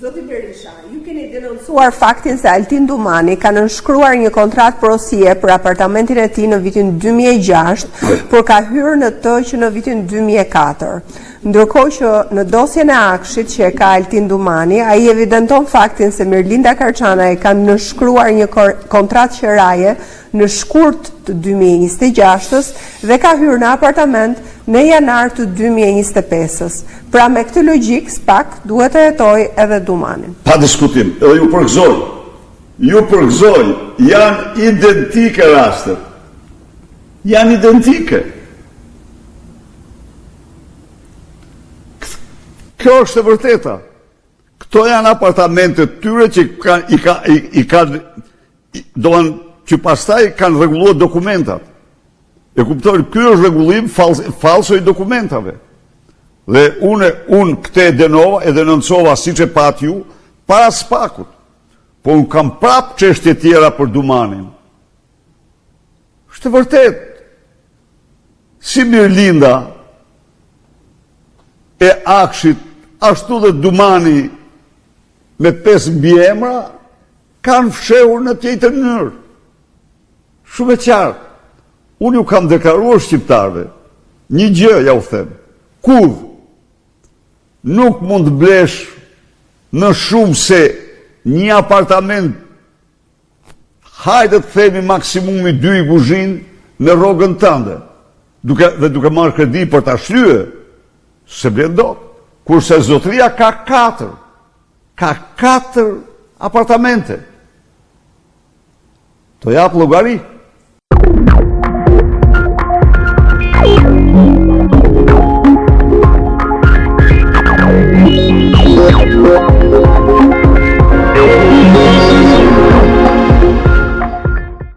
Zoti Berisha, ju keni denoncuar faktin se Altin Dumani ka nënshkruar një kontratë porosie për apartamentin e tij në vitin 2006, por ka hyrë në të që në vitin 2004. Ndërkohë që në dosjen e akshit që e ka Altin Dumani, ai evidenton faktin se Mirlinda Karçanaj ka nënshkruar një kontratë qeraje në shkurt të 2026 dhe ka hyrë në apartament në janar të 2025. Pra me këtë logjik, SPAK duhet të hetoj edhe Dumanin. Pa diskutim, edhe ju përgëzoj, janë identike rastet. Janë identike. Kjo është e vërteta. Këto janë apartamentet tyre që që pastaj kanë rregulluar dokumentat. E kuptoj, ky është rregullim falso i dokumentave. Dhe unë këtë e denoncova siç e pat ju, para SPAK-ut. Po unë kam prap çështje tjera për Dumanin. Është vërtet. Si Mirlinda e akshit, ashtu dhe Dumani me 5 mbiemra kanë fshehur në tjetër mënyrë. Shumë e qartë. Unë ju kam deklaruar shqiptarëve, një gjë ja u them, kur nuk mund të blesh në shumë se një apartament, hajde të themi maksimumi 2 kuzhinë në rrogën tënde, dhe duke marrë kredi për ta shlyer, se blen dot. Kurse zotëria ka 4 apartamente. To jap llogari. Yeah.